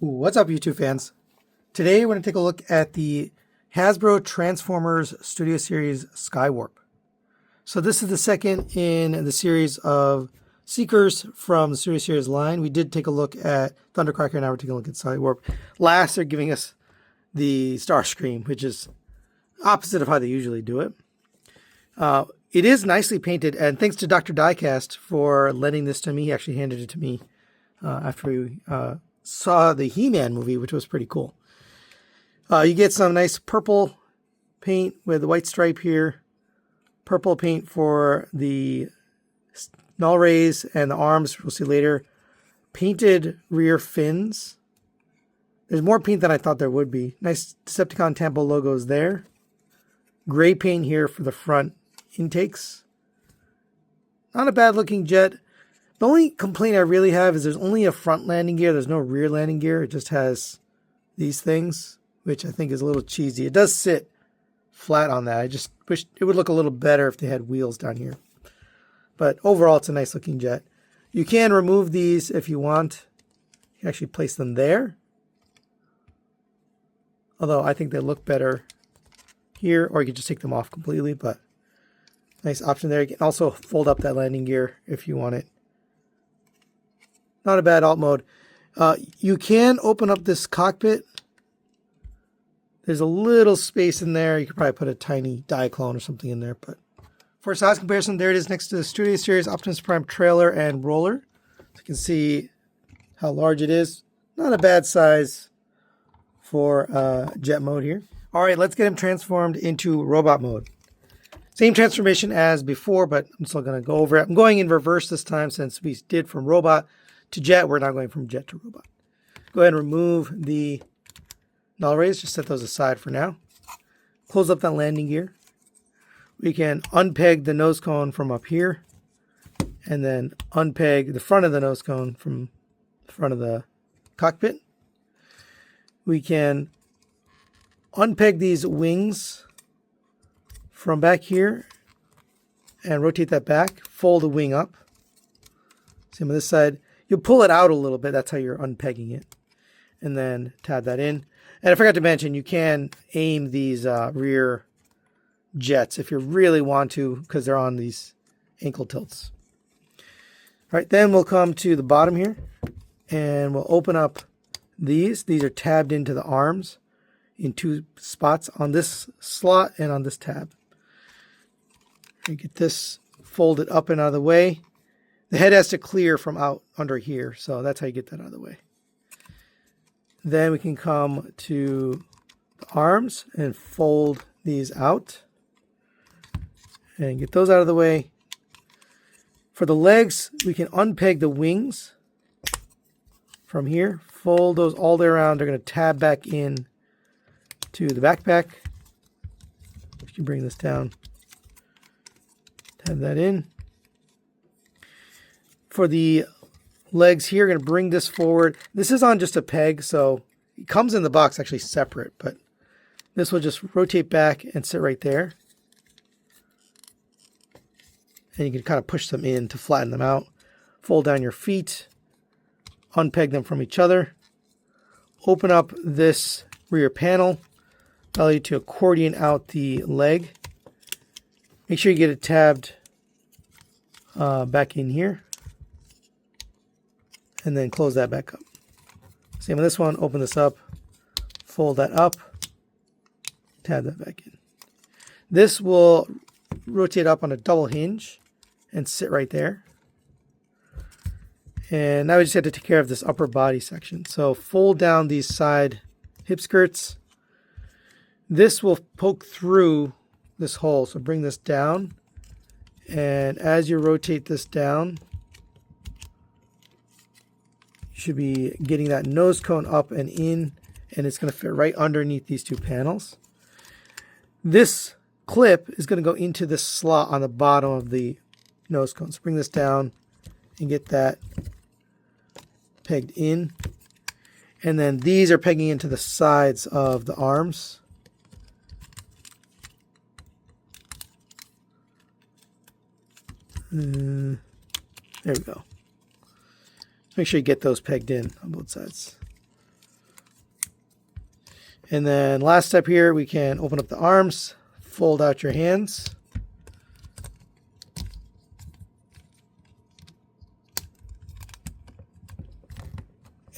What's up, YouTube fans? Today we're going to take a look at the Hasbro Transformers Studio Series Skywarp. So this is the second in the series of Seekers from the Studio Series line. We did take a look at Thundercracker, now we're taking a look at Skywarp. Last, they're giving us the Starscream, which is opposite of how they usually do it. It is nicely painted, and thanks to Dr. Diecast for lending this to me. He actually handed it to me after we saw the He-Man movie, which was pretty cool. You get some nice purple paint with the white stripe here. Purple paint for the null rays and the arms, we'll see later. Painted rear fins. There's more paint than I thought there would be. Nice Decepticon Tampa logos there. Gray paint here for the front intakes. Not a bad looking jet. The only complaint I really have is there's only a front landing gear. There's no rear landing gear. It just has these things, which I think is a little cheesy. It does sit flat on that. I just wish it would look a little better if they had wheels down here. But overall, it's a nice looking jet. You can remove these if you want. You can actually place them there. Although I think they look better here, or you could just take them off completely, but nice option there. You can also fold up that landing gear if you want it. Not a bad alt mode. You can open up this cockpit. There's a little space in there. You could probably put a tiny Diaclone or something in there. But for size comparison, there it is next to the Studio Series Optimus Prime trailer and roller. So you can see how large it is. Not a bad size for jet mode here. All right, let's get him transformed into robot mode. Same transformation as before, but I'm still going to go over it. I'm going in reverse this time since we did from robot to jet. We're now going from jet to robot. Go ahead and remove the null rays. Just set those aside for now. Close up that landing gear. We can unpeg the nose cone from up here and then unpeg the front of the nose cone from the front of the cockpit. We can unpeg these wings from back here and rotate that back. Fold the wing up. Same on this side. You'll pull it out a little bit. That's how you're unpegging it. And then tab that in. And I forgot to mention, you can aim these rear jets if you really want to, because they're on these ankle tilts. All right, then we'll come to the bottom here, and we'll open up these. These are tabbed into the arms in two spots on this slot and on this tab. You get this folded up and out of the way. The head has to clear from out under here, so that's how you get that out of the way. Then we can come to the arms and fold these out and get those out of the way. For the legs, we can unpeg the wings from here, fold those all the way around. They're going to tab back in to the backpack. You can bring this down, tab that in. For the legs here, we're going to bring this forward. This is on just a peg, so it comes in the box actually separate, but this will just rotate back and sit right there. And you can kind of push them in to flatten them out. Fold down your feet, unpeg them from each other. Open up this rear panel, allow you to accordion out the leg. Make sure you get it tabbed back in here. And then close that back up. Same with this one. Open this up, fold that up, tab that back in. This will rotate up on a double hinge and sit right there. And now we just have to take care of this upper body section. So fold down these side hip skirts. This will poke through this hole. So bring this down. And as you rotate this down, should be getting that nose cone up and in, and it's going to fit right underneath these two panels. This clip is going to go into this slot on the bottom of the nose cone. So bring this down and get that pegged in. And then these are pegging into the sides of the arms. There we go. Make sure you get those pegged in on both sides. And then last step here, we can open up the arms, fold out your hands.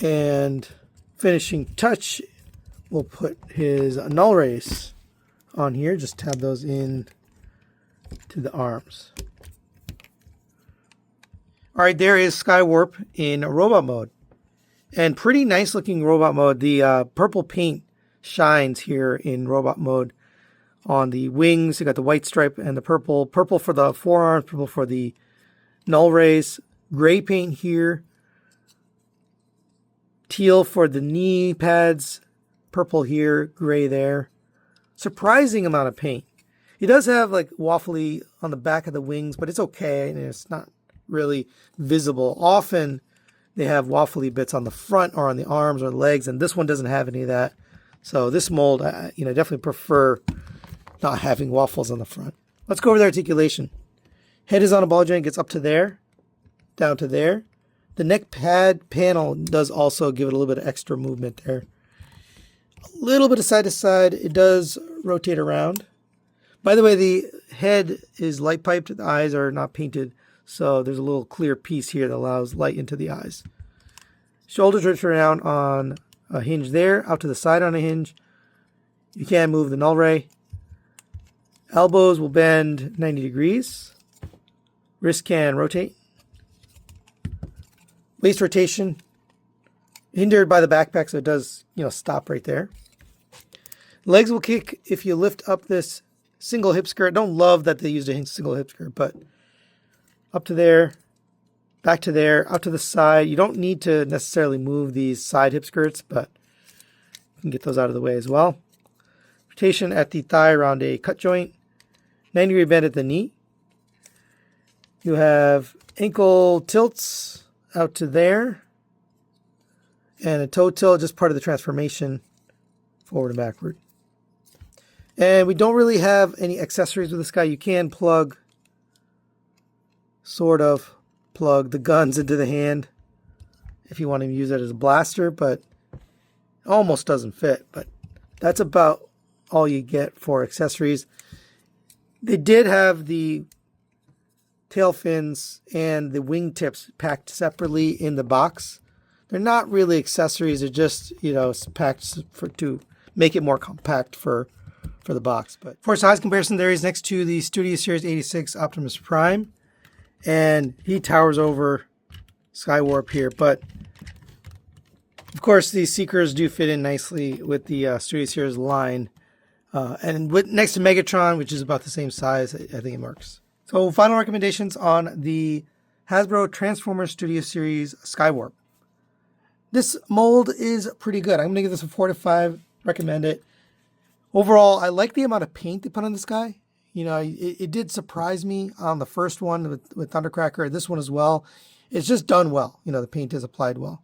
And finishing touch, we'll put his null rays on here. Just tab those in to the arms. All right, there is Skywarp in robot mode. And pretty nice looking robot mode. The purple paint shines here in robot mode on the wings. You got the white stripe and the purple. Purple for the forearms, purple for the null rays. Gray paint here. Teal for the knee pads. Purple here, gray there. Surprising amount of paint. He does have like waffly on the back of the wings, but it's okay and it's not really visible. Often they have waffly bits on the front or on the arms or legs, and this one doesn't have any of that. So this mold, definitely prefer not having waffles on the front. Let's go over the articulation. Head is on a ball joint, gets up to there, down to there. The neck pad panel does also give it a little bit of extra movement there. A little bit of side to side. It does rotate around. By the way, the head is light piped. The eyes are not painted. So there's a little clear piece here that allows light into the eyes. Shoulders rotate around on a hinge there, out to the side on a hinge. You can move the null ray. Elbows will bend 90 degrees. Wrist can rotate. Waist rotation, hindered by the backpack, so it does, stop right there. Legs will kick if you lift up this single hip skirt. Don't love that they used a single hip skirt, but up to there, back to there, out to the side. You don't need to necessarily move these side hip skirts, but you can get those out of the way as well. Rotation at the thigh around a cut joint. 90-degree bend at the knee. You have ankle tilts out to there. And a toe tilt, just part of the transformation, forward and backward. And we don't really have any accessories with this guy. You can plug the guns into the hand if you want to use it as a blaster, but almost doesn't fit. But that's about all you get for accessories. They did have the tail fins and the wingtips packed separately in the box. They're not really accessories. They're just, packed to make it more compact for the box. But for size comparison, there he's next to the Studio Series 86 Optimus Prime. And he towers over Skywarp here. But, of course, these Seekers do fit in nicely with the Studio Series line. And next to Megatron, which is about the same size, I think it works. So final recommendations on the Hasbro Transformers Studio Series Skywarp. This mold is pretty good. I'm going to give this a 4 to 5. Recommend it. Overall, I like the amount of paint they put on this guy. It did surprise me on the first one with Thundercracker. This one as well. It's just done well. The paint is applied well.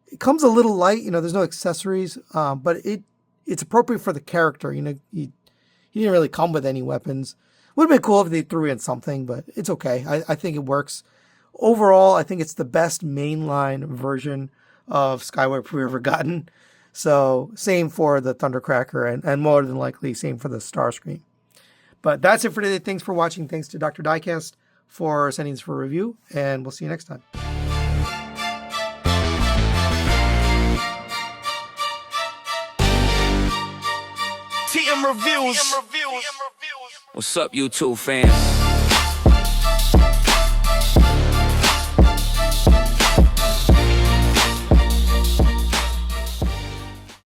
It comes a little light. There's no accessories, but it's appropriate for the character. He didn't really come with any weapons. Would have been cool if they threw in something, but it's okay. I think it works. Overall, I think it's the best mainline version of Skywarp we've ever gotten. So same for the Thundercracker and more than likely same for the Starscream. But that's it for today. Thanks for watching. Thanks to Dr. Diecast for sending this for review, and we'll see you next time. TM Reviews. What's up, YouTube fans?